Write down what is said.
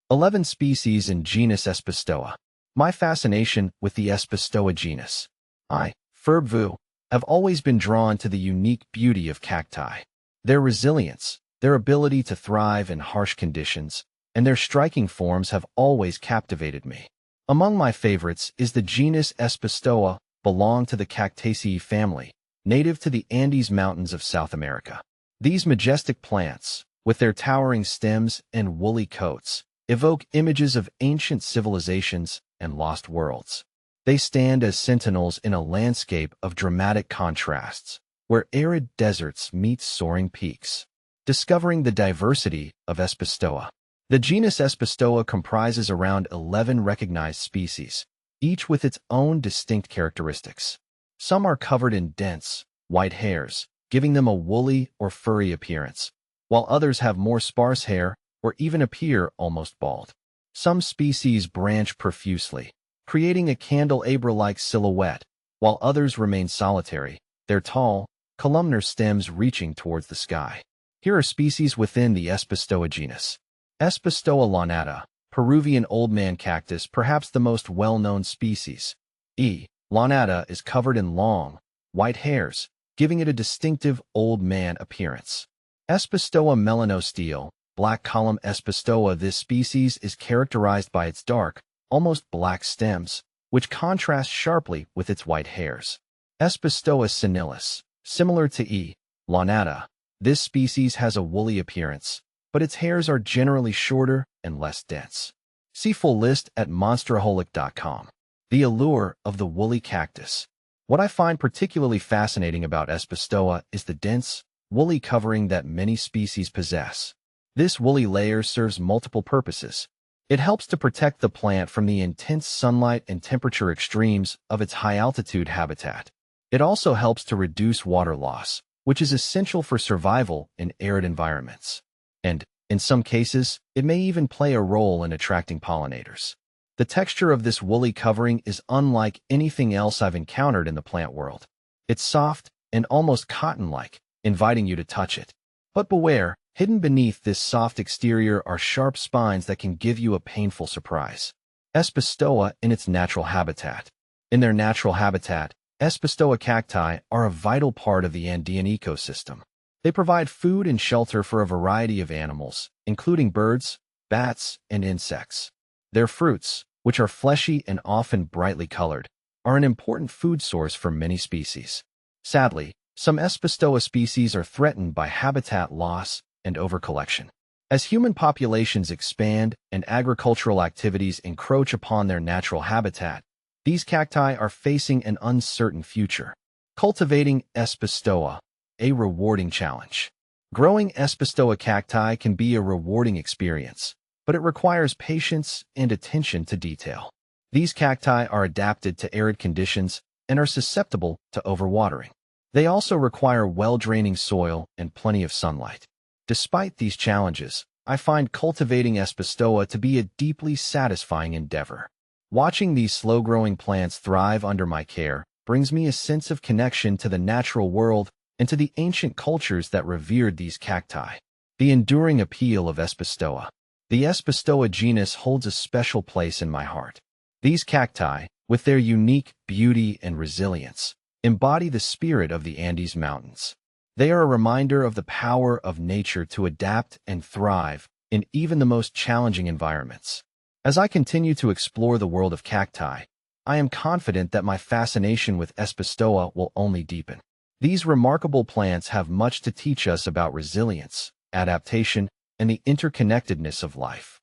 11 species in genus Espostoa. My fascination with the Espostoa genus, Ferb, have always been drawn to the unique beauty of cacti. Their resilience, their ability to thrive in harsh conditions, and their striking forms have always captivated me. Among my favorites is the genus Espostoa, belong to the Cactaceae family, native to the Andes Mountains of South America. These majestic plants, with their towering stems and woolly coats, evoke images of ancient civilizations and lost worlds. They stand as sentinels in a landscape of dramatic contrasts, where arid deserts meet soaring peaks. Discovering the diversity of Espostoa. The genus Espostoa comprises around 11 recognized species, each with its own distinct characteristics. Some are covered in dense, white hairs, giving them a woolly or furry appearance, while others have more sparse hair or even appear almost bald. Some species branch profusely, creating a candelabra-like silhouette, while others remain solitary, their tall, columnar stems reaching towards the sky. Here are species within the Espostoa genus. Espostoa launata, Peruvian old man cactus, perhaps the most well-known species. Launata is covered in long, white hairs, giving it a distinctive old man appearance. Espostoa melanostele, black column Espostoa. This species is characterized by its dark, almost black stems, which contrast sharply with its white hairs. Espostoa senilis, similar to launata, this species has a woolly appearance, but its hairs are generally shorter and less dense. See full list at monsteraholic.com. The allure of the woolly cactus. What I find particularly fascinating about Espostoa is the dense, woolly covering that many species possess. This woolly layer serves multiple purposes. It helps to protect the plant from the intense sunlight and temperature extremes of its high-altitude habitat. It also helps to reduce water loss, which is essential for survival in arid environments. And, in some cases, it may even play a role in attracting pollinators. The texture of this woolly covering is unlike anything else I've encountered in the plant world. It's soft and almost cotton-like, inviting you to touch it. But beware, hidden beneath this soft exterior are sharp spines that can give you a painful surprise. Espostoa in its natural habitat. In their natural habitat, Espostoa cacti are a vital part of the Andean ecosystem. They provide food and shelter for a variety of animals, including birds, bats, and insects. Their fruits, which are fleshy and often brightly colored, are an important food source for many species. Sadly, some Espostoa species are threatened by habitat loss and overcollection. As human populations expand and agricultural activities encroach upon their natural habitat, these cacti are facing an uncertain future. Cultivating Espostoa, a rewarding challenge. Growing Espostoa cacti can be a rewarding experience, but it requires patience and attention to detail. These cacti are adapted to arid conditions and are susceptible to overwatering. They also require well-draining soil and plenty of sunlight. Despite these challenges, I find cultivating Espostoa to be a deeply satisfying endeavor. Watching these slow-growing plants thrive under my care brings me a sense of connection to the natural world and to the ancient cultures that revered these cacti. The enduring appeal of Espostoa. The Espostoa genus holds a special place in my heart. These cacti, with their unique beauty and resilience, embody the spirit of the Andes Mountains. They are a reminder of the power of nature to adapt and thrive in even the most challenging environments. As I continue to explore the world of cacti, I am confident that my fascination with Espostoa will only deepen. These remarkable plants have much to teach us about resilience, adaptation, and the interconnectedness of life.